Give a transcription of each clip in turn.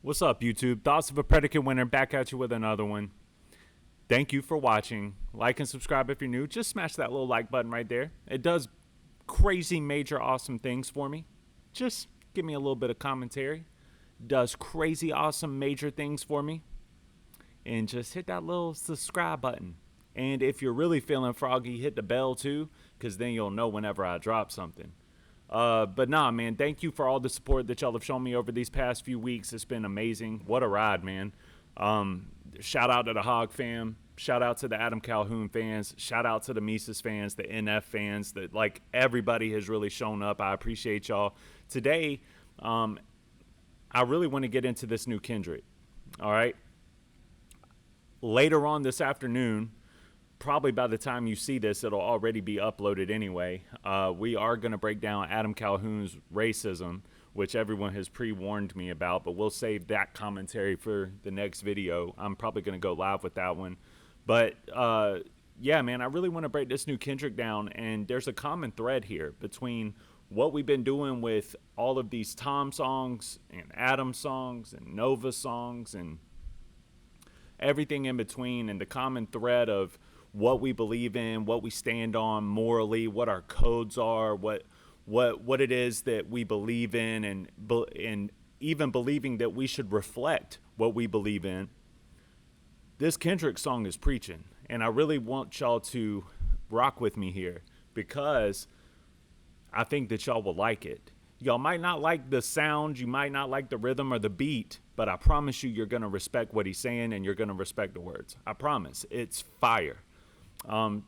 What's up, YouTube? Thoughts of a Predicate Winner back at you with another one. Thank you for watching. Like and subscribe if you're new. Just smash that little like button right there. It does crazy, major, awesome things for me. Just give me a little bit of commentary. Does crazy, awesome, major things for me. And just hit that little subscribe button. And if you're really feeling froggy, hit the bell too, because then you'll know whenever I drop something. But nah, man, thank you for all the support that y'all have shown me over these past few weeks. It's been amazing. What a ride, man. Shout out to the Hog fam. Shout out to the Adam Calhoun fans. Shout out to the Mises fans, the NF fans. That like everybody has really shown up. I appreciate y'all. Today, I really want to get into this new Kendrick. All right. Later on this afternoon, probably by the time you see this, it'll already be uploaded anyway. We are going to break down Adam Calhoun's racism, which everyone has pre-warned me about, but we'll save that commentary for the next video. I'm probably going to go live with that one. But yeah, man, I really want to break this new Kendrick down, and there's a common thread here between what we've been doing with all of these Tom songs and Adam songs and Nova songs and everything in between, and the common thread of what we believe in, what we stand on morally, what our codes are, what it is that we believe in, and even believing that we should reflect what we believe in. This Kendrick song is preaching, and I really want y'all to rock with me here because I think that y'all will like it. Y'all might not like the sound, you might not like the rhythm or the beat, but I promise you're going to respect what he's saying and you're going to respect the words. I promise. It's fire. And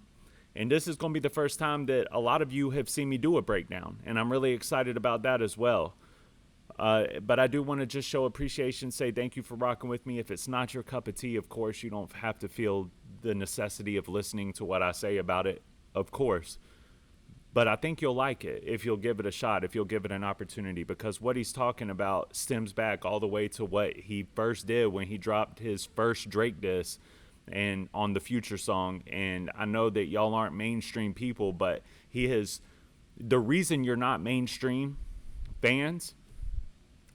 this is going to be the first time that a lot of you have seen me do a breakdown, and I'm really excited about that as well. But I do want to just show appreciation, say thank you for rocking with me. If it's not your cup of tea, of course, you don't have to feel the necessity of listening to what I say about it, of course. But I think you'll like it if you'll give it a shot, if you'll give it an opportunity, because what he's talking about stems back all the way to what he first did when he dropped his first Drake diss and on the Future song. And I know that y'all aren't mainstream people, but the reason you're not mainstream fans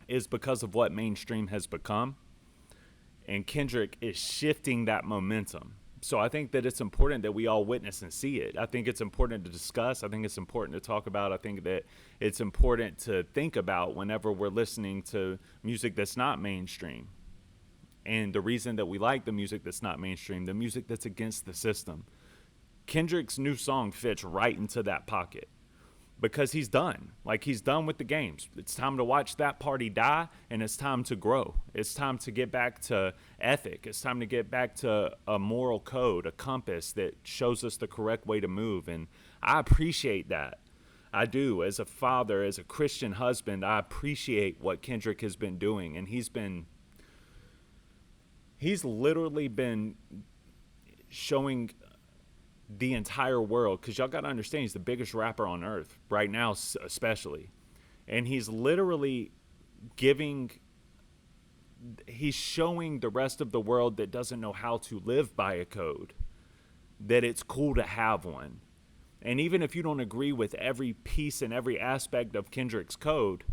is because of what mainstream has become. And Kendrick is shifting that momentum. So I think that it's important that we all witness and see it. I think it's important to discuss. I think it's important to talk about. I think that it's important to think about whenever we're listening to music that's not mainstream. And the reason that we like the music that's not mainstream, the music that's against the system. Kendrick's new song fits right into that pocket because he's done. Like, he's done with the games. It's time to watch that party die, and it's time to grow. It's time to get back to ethic. It's time to get back to a moral code, a compass that shows us the correct way to move. And I appreciate that. I do. As a father, as a Christian husband, I appreciate what Kendrick has been doing. And he's literally been showing the entire world, because y'all got to understand, he's the biggest rapper on earth right now, especially. And he's literally he's showing the rest of the world that doesn't know how to live by a code that it's cool to have one. And even if you don't agree with every piece and every aspect of Kendrick's code,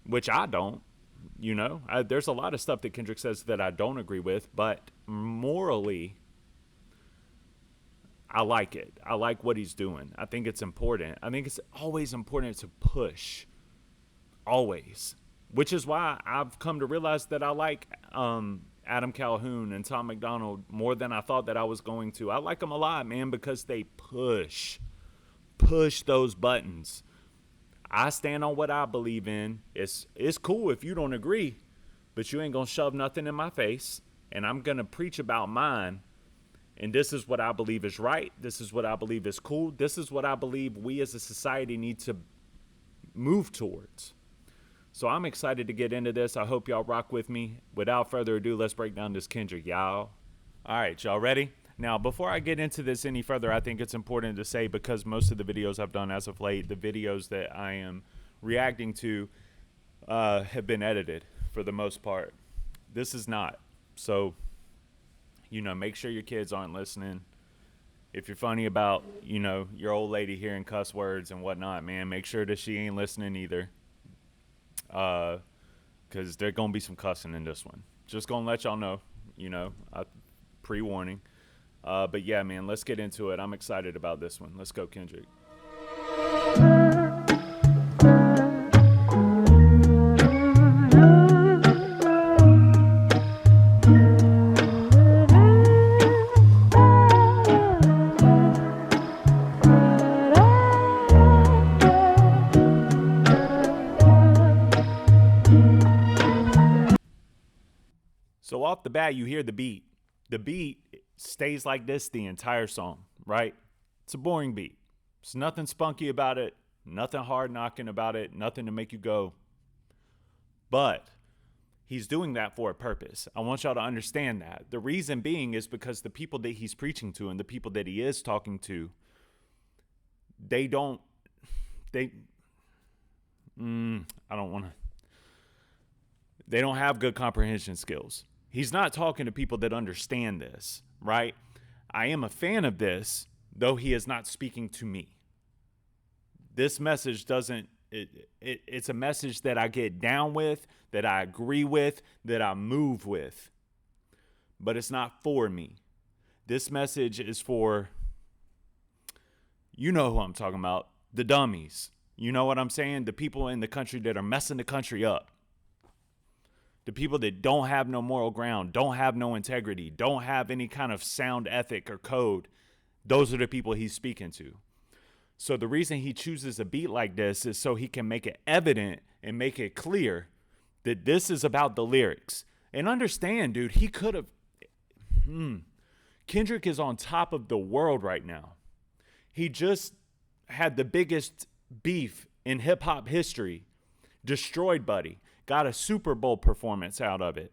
which I don't, there's a lot of stuff that Kendrick says that I don't agree with, but morally, I like it. I like what he's doing. I think it's important. I think it's always important to push. Always. Which is why I've come to realize that I like Adam Calhoun and Tom McDonald more than I thought that I was going to. I like them a lot, man, because they push those buttons. I stand on what I believe in. It's cool if you don't agree, but you ain't going to shove nothing in my face, and I'm going to preach about mine. And this is what I believe is right. This is what I believe is cool. This is what I believe we as a society need to move towards. So I'm excited to get into this. I hope y'all rock with me. Without further ado, let's break down this Kendrick, y'all. All right, y'all ready? Now, before I get into this any further, I think it's important to say, because most of the videos I've done as of late, the videos that I am reacting to have been edited for the most part. This is not. So, make sure your kids aren't listening. If you're funny about, your old lady hearing cuss words and whatnot, man, make sure that she ain't listening either. because there's going to be some cussing in this one. Just going to let y'all know, pre-warning. But yeah, man, let's get into it. I'm excited about this one. Let's go, Kendrick. So off the bat, you hear the beat. The beat stays like this the entire song, right? It's a boring beat. There's nothing spunky about it, nothing hard knocking about it, nothing to make you go. But he's doing that for a purpose. I want y'all to understand that. The reason being is because the people that he's preaching to and the people that he is talking to, they don't have good comprehension skills. He's not talking to people that understand this, right? I am a fan of this, though he is not speaking to me. This message it's a message that I get down with, that I agree with, that I move with. But it's not for me. This message is for, you know who I'm talking about, the dummies. You know what I'm saying? The people in the country that are messing the country up. The people that don't have no moral ground, don't have no integrity, don't have any kind of sound ethic or code. Those are the people he's speaking to. So the reason he chooses a beat like this is so he can make it evident and make it clear that this is about the lyrics. And understand, dude, he could have... Kendrick is on top of the world right now. He just had the biggest beef in hip-hop history. Destroyed Buddy. Got a Super Bowl performance out of it.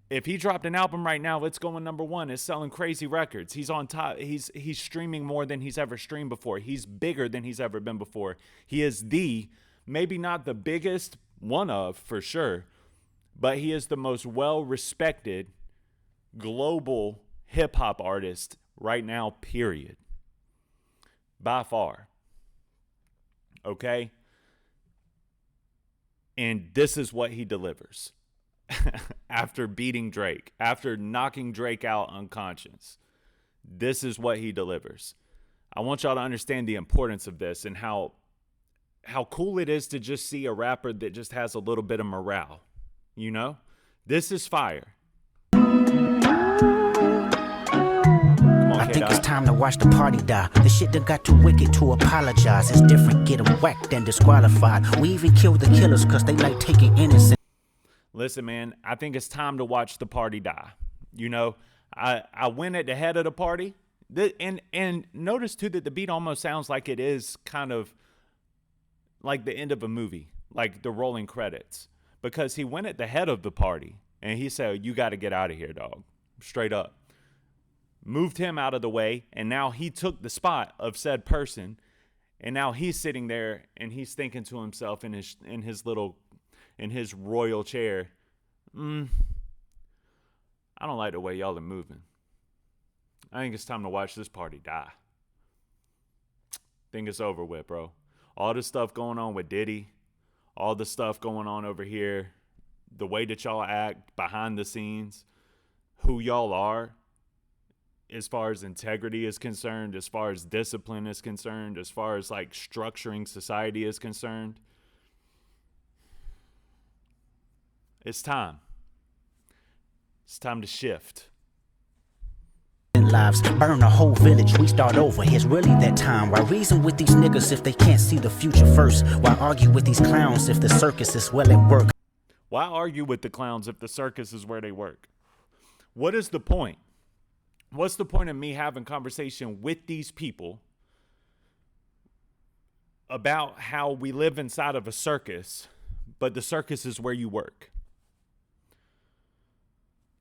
If he dropped an album right now, it's going number one. It's selling crazy records. He's on top. He's streaming more than he's ever streamed before. He's bigger than he's ever been before. He is maybe not the biggest one of, for sure, but he is the most well-respected global hip-hop artist right now, period. By far. Okay? And this is what he delivers after beating Drake, after knocking Drake out unconscious. This is what he delivers. I want y'all to understand the importance of this and how cool it is to just see a rapper that just has a little bit of morale. You know? This is fire. I think it's time to watch the party die. The shit that got too wicked to apologize. It's different, get them whacked and disqualified. We even kill the killers cause they like taking innocent. Listen, man, I think it's time to watch the party die. You know, I went at the head of the party. And notice too that the beat almost sounds like it is kind of like the end of a movie, like the rolling credits. Because he went at the head of the party and he said, you got to get out of here, dog. Straight up. Moved him out of the way, and now he took the spot of said person, and now he's sitting there and he's thinking to himself in his royal chair, I don't like the way y'all are moving. I think it's time to watch this party die. Think it's over with, bro. All the stuff going on with Diddy, all the stuff going on over here, the way that y'all act behind the scenes, who y'all are, as far as integrity is concerned, as far as discipline is concerned, as far as like structuring society is concerned. It's time. It's time to shift. Lives burn a whole village, we start over. Here's really that time. Why reason with these niggas if they can't see the future first? Why argue with these clowns if the circus is well at work? Why argue with the clowns if the circus is where they work? What is the point? What's the point of me having conversation with these people about how we live inside of a circus, but the circus is where you work?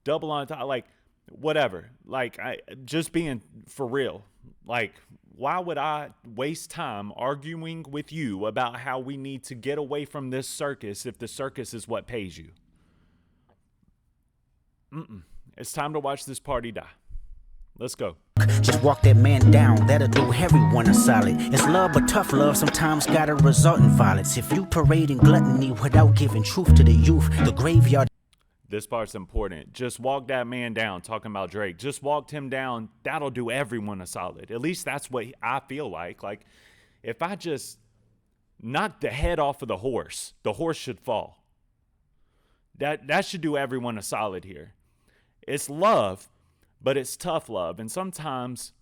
Double on top, like, whatever. Like, just being for real. Like, why would I waste time arguing with you about how we need to get away from this circus if the circus is what pays you? It's time to watch this party die. Let's go. Just walk that man down, that'll do everyone a solid. It's love, but tough love sometimes gotta result in violence. If you parade in gluttony without giving truth to the youth, the graveyard. This part's important. Just walk that man down, talking about Drake. Just walked him down, that'll do everyone a solid. At least that's what I feel like. Like, if I just knock the head off of the horse should fall. That should do everyone a solid here. It's love, but it's tough love. And sometimes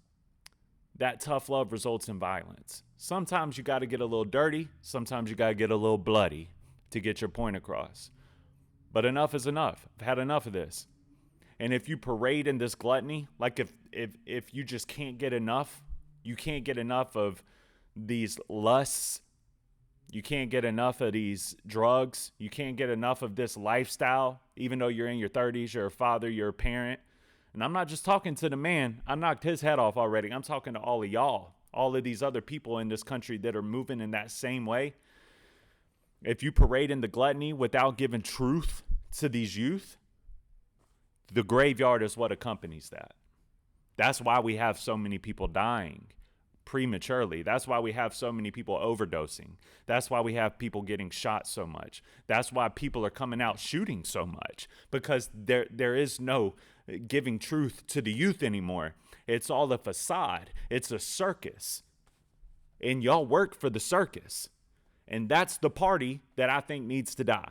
that tough love results in violence. Sometimes you got to get a little dirty. Sometimes you got to get a little bloody to get your point across. But enough is enough. I've had enough of this. And if you parade in this gluttony, like if you just can't get enough, you can't get enough of these lusts, you can't get enough of these drugs, you can't get enough of this lifestyle, even though you're in your 30s, you're a father, you're a parent. And I'm not just talking to the man. I knocked his head off already. I'm talking to all of y'all, all of these other people in this country that are moving in that same way. If you parade in the gluttony without giving truth to these youth, the graveyard is what accompanies that. That's why we have so many people dying prematurely. That's why we have so many people overdosing. That's why we have people getting shot so much. That's why people are coming out shooting so much, because there is no giving truth to the youth anymore. It's all a facade. It's a circus. And y'all work for the circus. And that's the party that I think needs to die.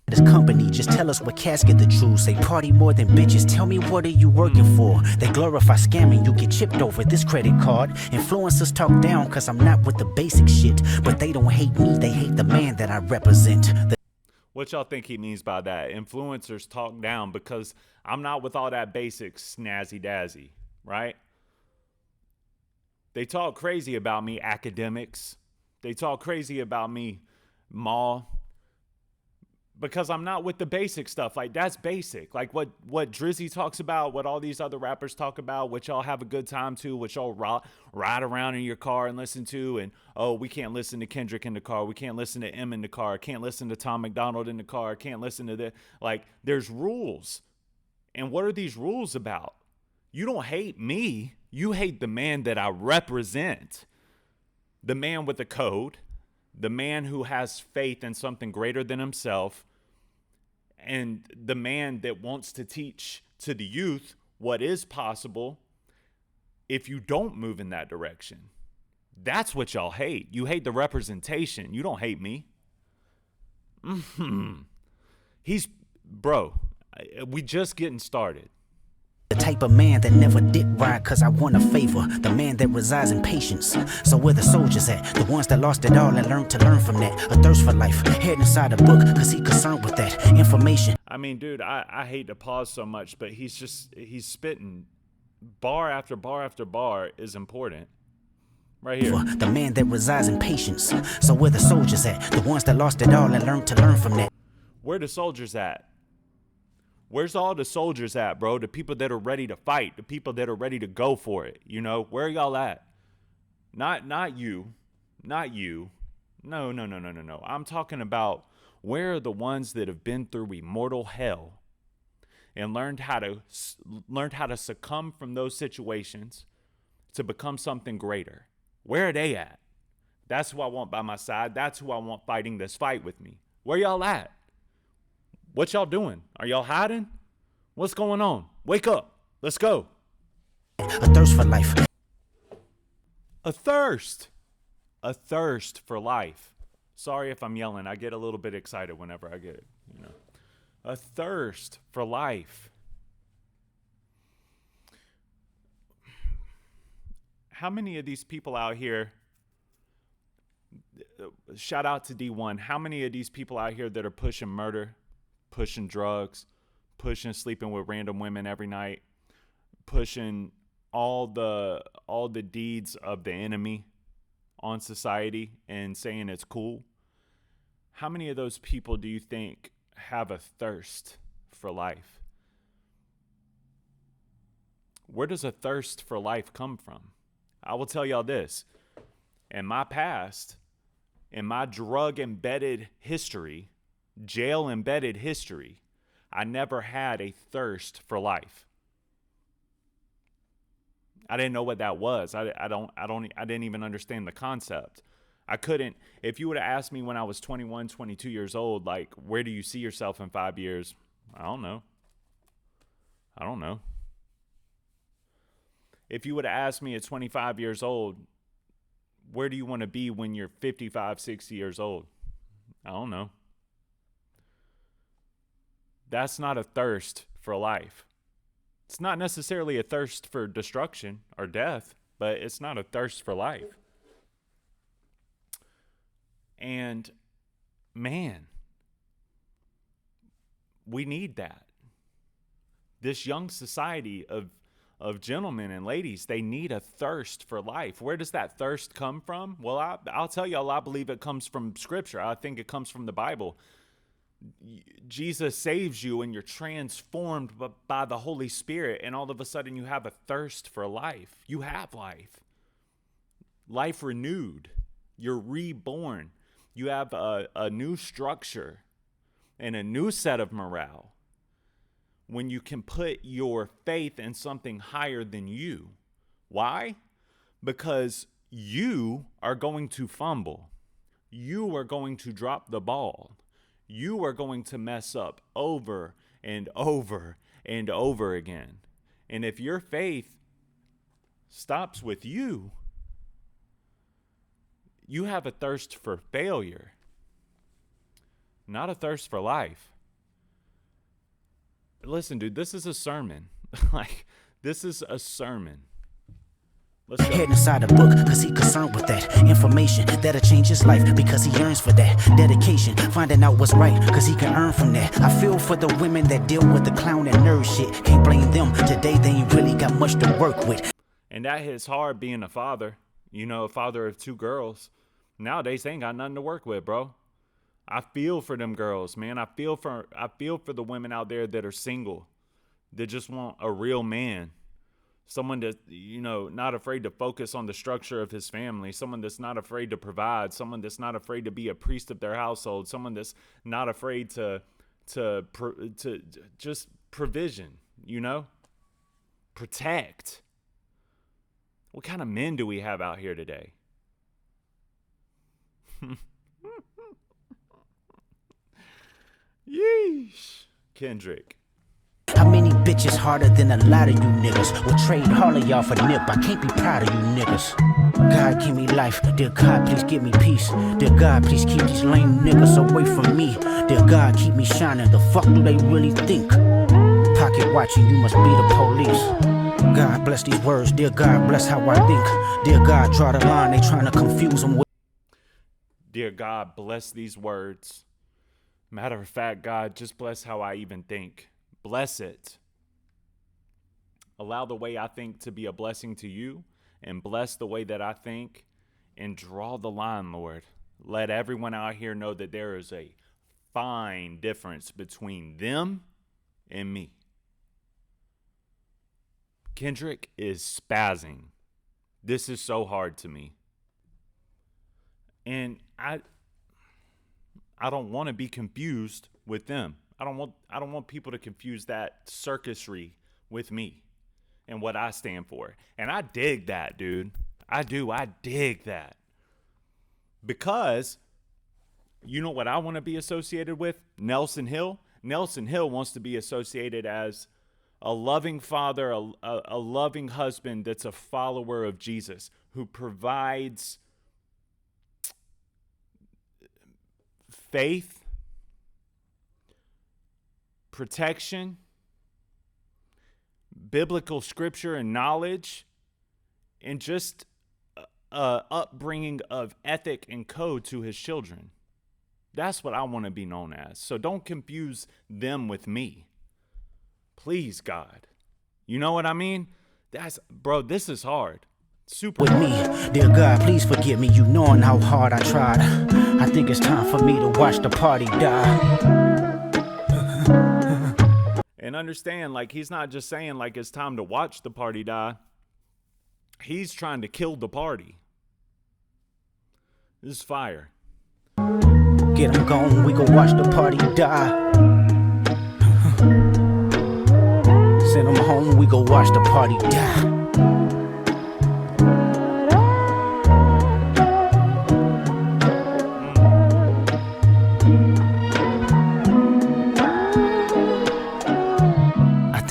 This company, just tell us what casket the truth. Say party more than bitches. Tell me what are you working for? They glorify scamming, you get chipped over this credit card. Influencers talk down cause I'm not with the basic shit. But they don't hate me, they hate the man that I represent. What y'all think he means by that? Influencers talk down because I'm not with all that basic snazzy dazzy, right? They talk crazy about me, academics. They talk crazy about me, Ma, because I'm not with the basic stuff. Like, that's basic. Like what Drizzy talks about, what all these other rappers talk about, what y'all have a good time to, what y'all ride around in your car and listen to. And, oh, we can't listen to Kendrick in the car. We can't listen to M in the car. Can't listen to Tom McDonald in the car. Can't listen to this. Like, there's rules. And what are these rules about? You don't hate me. You hate the man that I represent. The man with the code, the man who has faith in something greater than himself, and the man that wants to teach to the youth what is possible if you don't move in that direction. That's what y'all hate. You hate the representation. You don't hate me. We just getting started. The type of man that never dick ride cause I want a favor. The man that resides in patience. So where the soldiers at? The ones that lost it all and learned to learn from that. A thirst for life, head inside a book cause he concerned with that information. I mean, dude, I hate to pause so much, but he's spitting bar after bar after bar is important. Right here. The man that resides in patience. So where the soldiers at? The ones that lost it all and learned to learn from that. Where the soldiers at? Where's all the soldiers at, bro? The people that are ready to fight, the people that are ready to go for it. You know, where are y'all at? Not you. Not you. No. I'm talking about where are the ones that have been through immortal hell and learned how to succumb from those situations to become something greater. Where are they at? That's who I want by my side. That's who I want fighting this fight with me. Where y'all at? What y'all doing? Are y'all hiding? What's going on? Wake up. Let's go. A thirst for life. A thirst. A thirst for life. Sorry if I'm yelling. I get a little bit excited whenever I get it, you know. A thirst for life. How many of these people out here, shout out to D1, how many of these people out here that are pushing murder, pushing drugs, pushing sleeping with random women every night, pushing all the deeds of the enemy on society and saying it's cool? How many of those people do you think have a thirst for life? Where does a thirst for life come from? I will tell y'all this. In my past, in my drug-embedded history, jail-embedded history, I never had a thirst for life. I didn't know what that was. I didn't even understand the concept. I couldn't, if you would have asked me when I was 21, 22 years old, like, where do you see yourself in 5 years? I don't know. If you would have asked me at 25 years old, where do you want to be when you're 55, 60 years old? I don't know. That's not a thirst for life. It's not necessarily a thirst for destruction or death, but it's not a thirst for life. And man, we need that. This young society of gentlemen and ladies, they need a thirst for life. Where does that thirst come from? Well, I'll tell y'all, I believe it comes from Scripture. I think it comes from the Bible. Jesus saves you and you're transformed by the Holy Spirit, and all of a sudden you have a thirst for life. You have life. Life renewed. You're reborn. You have a new structure and a new set of morale when you can put your faith in something higher than you. Why? Because you are going to fumble. You are going to drop the ball. You are going to mess up over and over and over again. And if your faith stops with you, you have a thirst for failure, not a thirst for life. Listen, dude, this is a sermon. This is a sermon. Let's go. Head inside the book, cause he concerned with that information that'll change his life, because he yearns for that dedication, finding out what's right, cause he can earn from that. I feel for the women that deal with the clown and nerd shit. Can't blame them, today they ain't really got much to work with. And that hits hard being a father, a father of 2 girls. Nowadays they ain't got nothing to work with, bro. I feel for them girls, man. I feel for the women out there that are single, that just want a real man. Someone that, not afraid to focus on the structure of his family. Someone that's not afraid to provide. Someone that's not afraid to be a priest of their household. Someone that's not afraid to just provision, protect. What kind of men do we have out here today? Yeesh. Kendrick. How many bitches harder than a lot of you niggas will trade all of y'all for nip? I can't be proud of you niggas. God, give me life. Dear God, please give me peace. Dear God, please keep these lame niggas away from me. Dear God, keep me shining. The fuck do they really think? Pocket watching, you must be the police. God bless these words. Dear God, bless how I think. Dear God, draw the line. They trying to confuse them with. Dear God, bless these words. Matter of fact, God, just bless how I even think. Bless it. Allow the way I think to be a blessing to you, and bless the way that I think, and draw the line, Lord. Let everyone out here know that there is a fine difference between them and me. Kendrick is spazzing. This is so hard to me. And I don't want to be confused with them. I don't want people to confuse that circusry with me and what I stand for. And I dig that, dude. I do. I dig that. Because you know what I want to be associated with? Nelson Hill. Nelson Hill wants to be associated as a loving father, a loving husband that's a follower of Jesus, who provides faith, protection, biblical scripture and knowledge, and just upbringing of ethic and code to his children. That's what I want to be known as. So don't confuse them with me. Please, God. You know what I mean? Bro, this is hard. Super with me. Dear God, please forgive me. You knowing how hard I tried. I think it's time for me to watch the party die. And understand, he's not just saying it's time to watch the party die. He's trying to kill the party. This is fire. Get them gone, we go watch the party die. Send them home, we go watch the party die.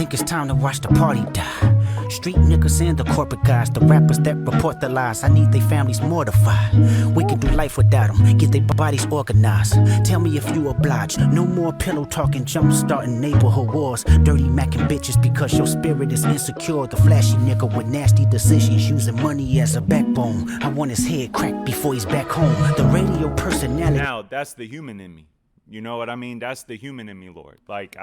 think it's time to watch the party die. Street niggas and the corporate guys, the rappers that report the lies. I need their families mortified. We can do life without them, get their bodies organized. Tell me if you oblige. No more pillow talking, jump starting neighborhood wars. Dirty macking bitches because your spirit is insecure. The flashy nigga with nasty decisions, using money as a backbone. I want his head cracked before he's back home. The radio personality. Now, that's the human in me. You know what I mean? That's the human in me, Lord. Like,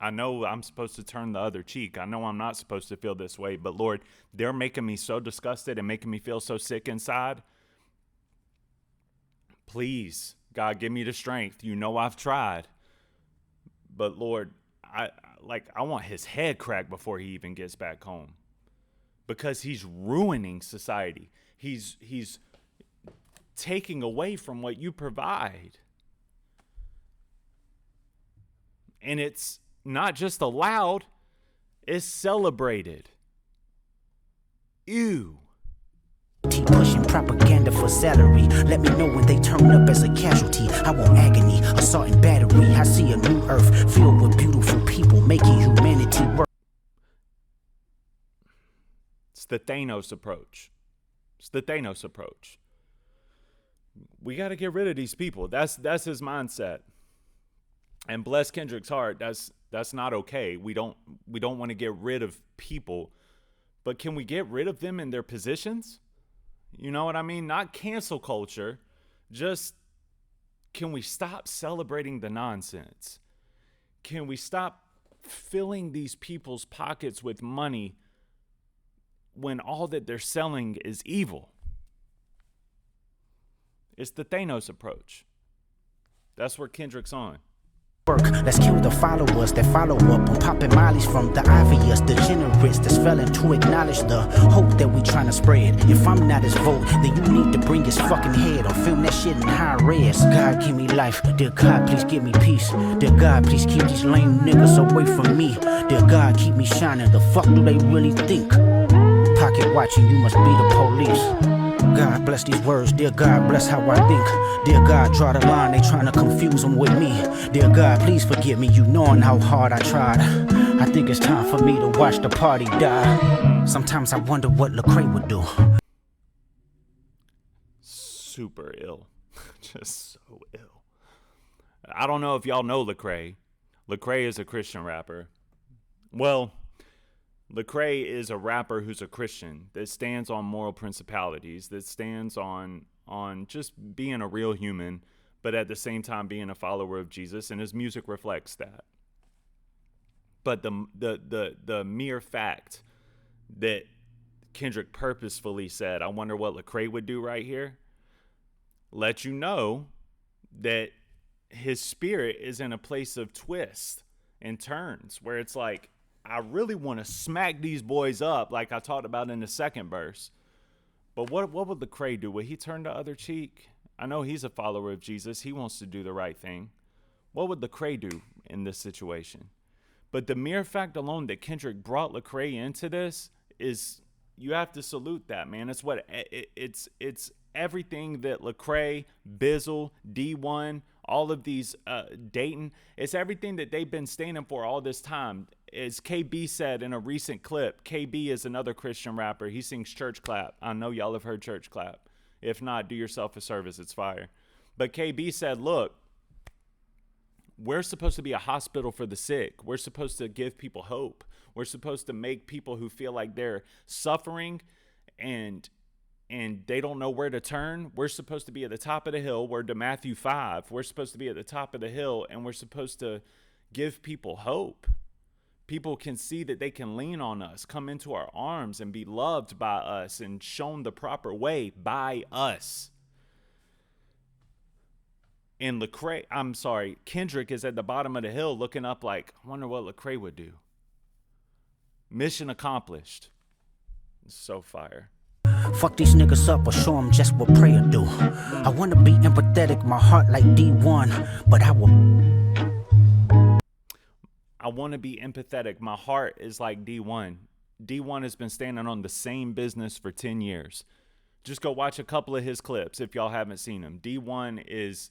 I know I'm supposed to turn the other cheek. I know I'm not supposed to feel this way. But, Lord, they're making me so disgusted and making me feel so sick inside. Please, God, give me the strength. You know I've tried. But, Lord, I want his head cracked before he even gets back home. Because he's ruining society. He's taking away from what you provide. And it's not just allowed, it's celebrated. Ew. Pushing propaganda for salary. Let me know when they turn up as a casualty. I want agony, assault and battery. I see a new earth filled with beautiful people making humanity work. It's the Thanos approach. It's the Thanos approach. We got to get rid of these people. That's his mindset. And bless Kendrick's heart, that's not okay. We don't want to get rid of people, but can we get rid of them in their positions? You know what I mean? Not cancel culture. Just can we stop celebrating the nonsense? Can we stop filling these people's pockets with money when all that they're selling is evil? It's the Thanos approach. That's where Kendrick's on. Let's kill the followers that follow up on popping mollies from the obvious degenerates that's failing to acknowledge the hope that we trying to spread. If I'm not his vote, then you need to bring his fucking head or film that shit in high res. God, give me life. Dear God, please give me peace. Dear God, please keep these lame niggas away from me. Dear God, keep me shining. The fuck do they really think? Pocket watching, you must be the police. God bless these words, dear God bless how I think. Dear God, draw the line, they trying to confuse them with me. Dear God, please forgive me, you knowing how hard I tried. I think it's time for me to watch the party die. Sometimes I wonder what Lecrae would do. Super ill. Just so ill. I don't know if y'all know Lecrae. Lecrae is a Christian rapper. Well, Lecrae is a rapper who's a Christian that stands on moral principalities, that stands on just being a real human, but at the same time being a follower of Jesus, and his music reflects that. But the mere fact that Kendrick purposefully said, I wonder what Lecrae would do right here, let you know that his spirit is in a place of twist and turns, where it's like, I really want to smack these boys up like I talked about in the second verse. But what would Lecrae do? Would he turn the other cheek? I know he's a follower of Jesus. He wants to do the right thing. What would Lecrae do in this situation? But the mere fact alone that Kendrick brought Lecrae into this is, you have to salute that, man. It's what it's everything that Lecrae, Bizzle, D1, all of these Dayton, it's everything that they've been standing for all this time. As KB said in a recent clip, KB is another Christian rapper. He sings Church Clap. I know y'all have heard Church Clap. If not, do yourself a service. It's fire. But KB said, look, we're supposed to be a hospital for the sick. We're supposed to give people hope. We're supposed to make people who feel like they're suffering and they don't know where to turn. We're supposed to be at the top of the hill. We're to Matthew 5. We're supposed to be at the top of the hill, and we're supposed to give people hope. People can see that they can lean on us, come into our arms and be loved by us and shown the proper way by us. And Kendrick is at the bottom of the hill looking up like, I wonder what Lecrae would do. Mission accomplished. It's so fire. Fuck these niggas up or show them just what prayer do. I wanna be empathetic, my heart like D1, but I want to be empathetic. My heart is like D1. D1 has been standing on the same business for 10 years. Just go watch a couple of his clips if y'all haven't seen him. D1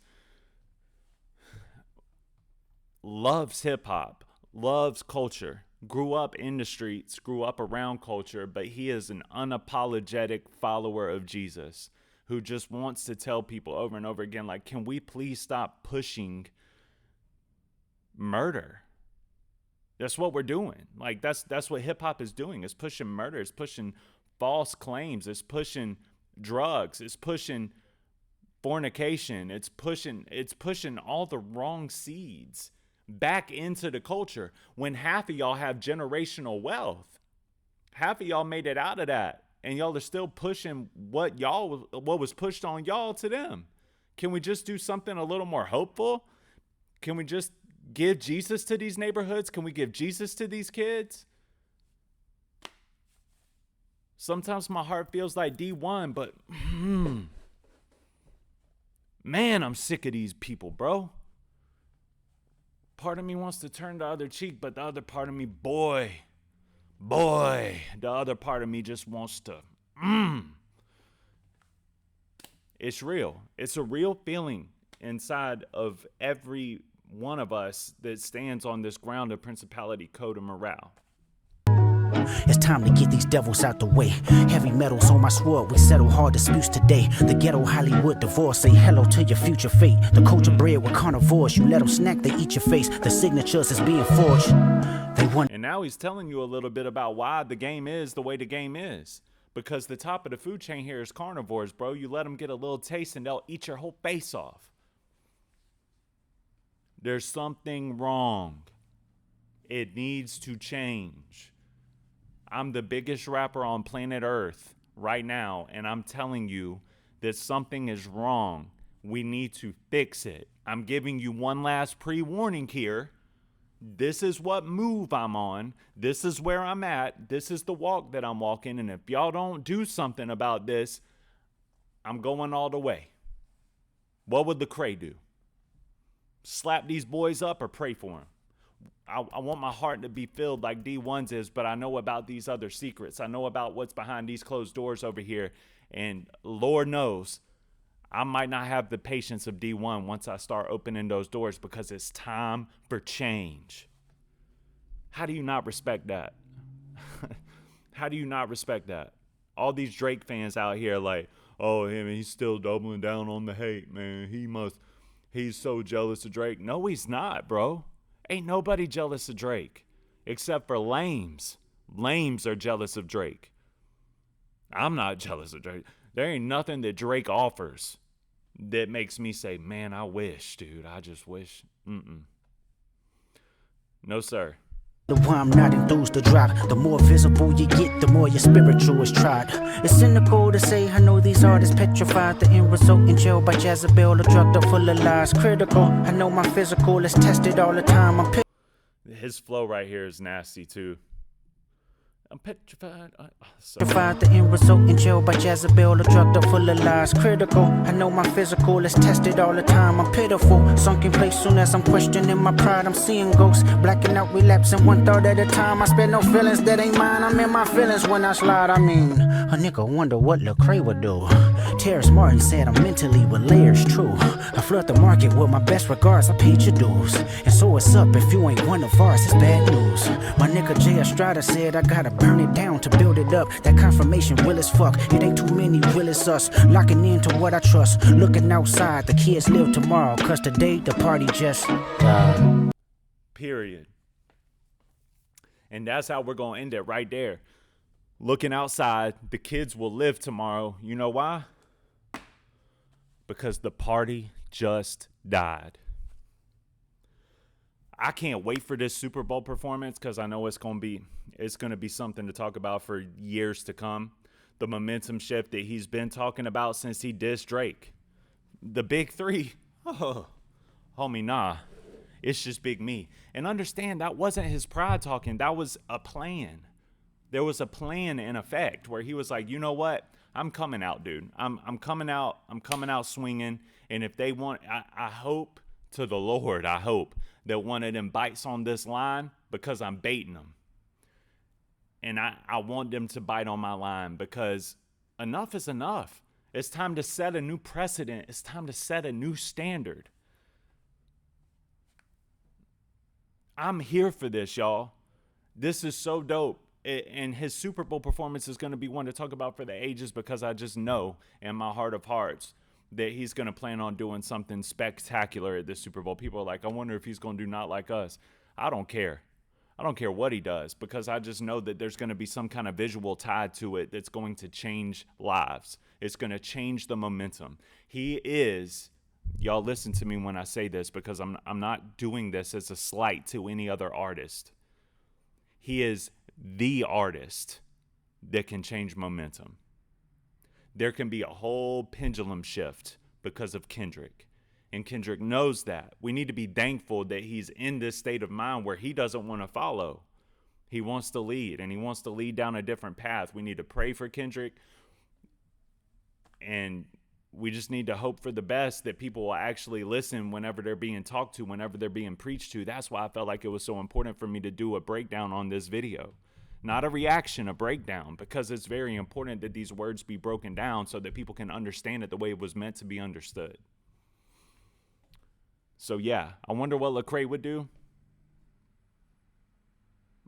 loves hip hop, loves culture, grew up in the streets, grew up around culture, but he is an unapologetic follower of Jesus who just wants to tell people over and over again, like, can we please stop pushing murder? That's what we're doing. Like, that's what hip hop is doing. It's pushing murder. It's pushing false claims. It's pushing drugs. It's pushing fornication. It's pushing all the wrong seeds back into the culture when half of y'all have generational wealth. Half of y'all made it out of that, and y'all are still pushing what was pushed on y'all to them. Can we just do something a little more hopeful? Can we just give Jesus to these neighborhoods? Can we give Jesus to these kids? Sometimes my heart feels like D1, but man, I'm sick of these people, bro. Part of me wants to turn the other cheek, but the other part of me, boy, the other part of me just wants to, It's real. It's a real feeling inside of every one of us that stands on this ground of principality, code, and morale. It's time to get these devils out the way. Heavy metals on my sword, we settle hard disputes today. The ghetto Hollywood divorce, say hello to your future fate. The culture bred with carnivores, you let them snack, they eat your face. The signatures is being forged. They want. And now he's telling you a little bit about why the game is the way the game is. Because the top of the food chain here is carnivores, bro. You let them get a little taste and they'll eat your whole face off. There's something wrong. It needs to change. I'm the biggest rapper on planet Earth right now, and I'm telling you that something is wrong. We need to fix it. I'm giving you one last pre-warning here. This is what move I'm on. This is where I'm at. This is the walk that I'm walking, and if y'all don't do something about this, I'm going all the way. What would Lecrae do? Slap these boys up or pray for them? I want my heart to be filled like D1's is, but I know about these other secrets. I know about what's behind these closed doors over here. And Lord knows, I might not have the patience of D1 once I start opening those doors, because it's time for change. How do you not respect that? How do you not respect that? All these Drake fans out here like, oh, he's still doubling down on the hate, man. He's so jealous of Drake. No, he's not, bro. Ain't nobody jealous of Drake except for lames. Lames are jealous of Drake. I'm not jealous of Drake. There ain't nothing that Drake offers that makes me say, man, I wish, dude. I just wish. No, sir. Why I'm not enthused to drop. The more visible you get, the more your spiritual is tried. It's cynical to say I know these artists petrified. The end result in jail by Jezebel, a drugged up full of lies. Critical, I know my physical is tested all the time. His flow right here is nasty too. I'm petrified. The end result in jail by Jezebel, a drugged up full of lies. Critical, I know my physical is tested all the time. I'm pitiful, sunk in place soon as I'm questioning my pride. I'm seeing ghosts, blacking out, relapsing one thought at a time. I spare no feelings that ain't mine. I'm in my feelings when I slide. I mean, a nigga wonder what Lecrae would do. Terrence Martin said I'm mentally with layers, true. I flood the market with my best regards, I paid your dues. And so it's up if you ain't one of ours, it's bad news. My nigga Jay Estrada said I gotta burn it down to build it up. That confirmation real as fuck. It ain't too many real as us. Locking into what I trust. Looking outside, the kids live tomorrow. Cause today the party just period. And that's how we're gonna end it right there. Looking outside, the kids will live tomorrow. You know why? Because the party just died. I can't wait for this Super Bowl performance, because I know it's gonna be something to talk about for years to come. The momentum shift that he's been talking about since he dissed Drake. The big three. Oh, homie, nah. It's just big me. And understand, that wasn't his pride talking. That was a plan. There was a plan in effect where he was like, you know what? I'm coming out, dude. I'm coming out. I'm coming out swinging. And if they want, I hope to the Lord, I hope that one of them bites on this line, because I'm baiting them. And I want them to bite on my line, because enough is enough. It's time to set a new precedent. It's time to set a new standard. I'm here for this, y'all. This is so dope. And his Super Bowl performance is going to be one to talk about for the ages, because I just know in my heart of hearts that he's going to plan on doing something spectacular at this Super Bowl. People are like, I wonder if he's going to do Not Like Us. I don't care. I don't care what he does, because I just know that there's going to be some kind of visual tied to it that's going to change lives. It's going to change the momentum. He is, y'all listen to me when I say this, because I'm not doing this as a slight to any other artist. He is the artist that can change momentum. There can be a whole pendulum shift because of Kendrick. And Kendrick knows that. We need to be thankful that he's in this state of mind where he doesn't want to follow. He wants to lead, and he wants to lead down a different path. We need to pray for Kendrick. And we just need to hope for the best, that people will actually listen whenever they're being talked to, whenever they're being preached to. That's why I felt like it was so important for me to do a breakdown on this video. Not a reaction, a breakdown, because it's very important that these words be broken down so that people can understand it the way it was meant to be understood. So yeah, I wonder what Lecrae would do.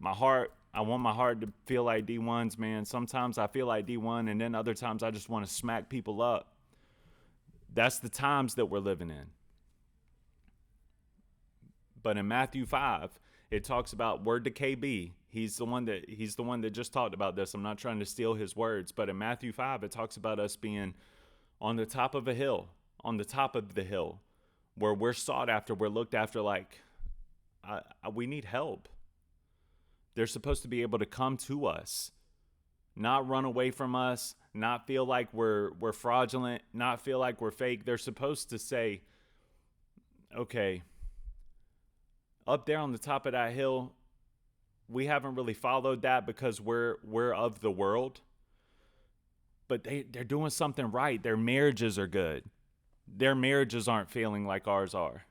I want my heart to feel like D1's, man. Sometimes I feel like D1, and then other times I just want to smack people up. That's the times that we're living in. But in Matthew 5, it talks about, word to KB. He's the one that just talked about this. I'm not trying to steal his words, but in Matthew 5, it talks about us being on the top of a hill, on the top of the hill, where we're sought after, we're looked after, like we need help. They're supposed to be able to come to us, not run away from us, not feel like we're fraudulent, not feel like we're fake. They're supposed to say, okay, up there on the top of that hill, we haven't really followed that because we're of the world. But they're doing something right. Their marriages are good. Their marriages aren't failing like ours are.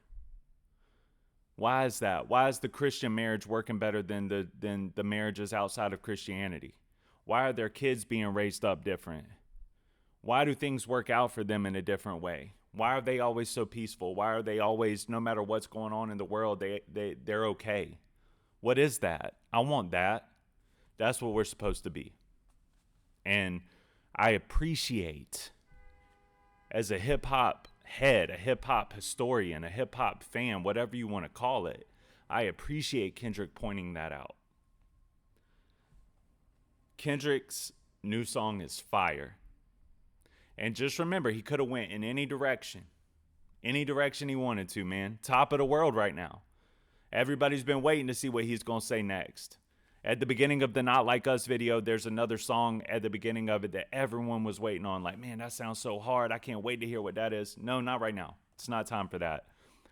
Why is that? Why is the Christian marriage working better than the marriages outside of Christianity? Why are their kids being raised up different? Why do things work out for them in a different way? Why are they always so peaceful? Why are they always, no matter what's going on in the world, they're okay? What is that? I want that. That's what we're supposed to be. And I appreciate, as a hip hop head, a hip hop historian, a hip hop fan, whatever you want to call it, I appreciate Kendrick pointing that out. Kendrick's new song is fire. And just remember, he could have went in any direction he wanted to, man. Top of the world right now. Everybody's been waiting to see what he's going to say next. At the beginning of the Not Like Us video, there's another song at the beginning of it that everyone was waiting on. Like, man, that sounds so hard. I can't wait to hear what that is. No, not right now. It's not time for that.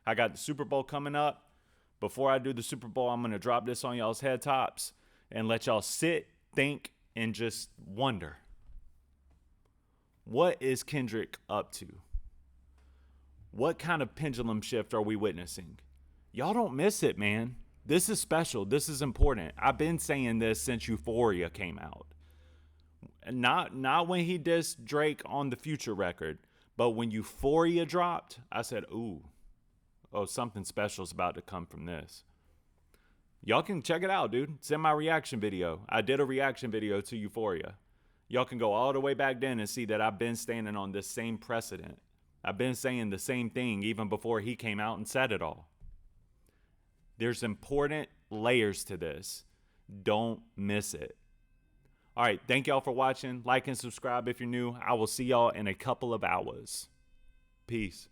I got the Super Bowl coming up. Before I do the Super Bowl, I'm going to drop this on y'all's head tops and let y'all sit, think, and just wonder. What is Kendrick up to? What kind of pendulum shift are we witnessing? Y'all don't miss it, man. This is special. This is important. I've been saying this since Euphoria came out. Not when he dissed Drake on the Future record, but when Euphoria dropped, I said, ooh, something special is about to come from this. Y'all can check it out, dude. It's in my reaction video. I did a reaction video to Euphoria. Y'all can go all the way back then and see that I've been standing on this same precedent. I've been saying the same thing even before he came out and said it all. There's important layers to this. Don't miss it. All right, thank y'all for watching. Like and subscribe if you're new. I will see y'all in a couple of hours. Peace.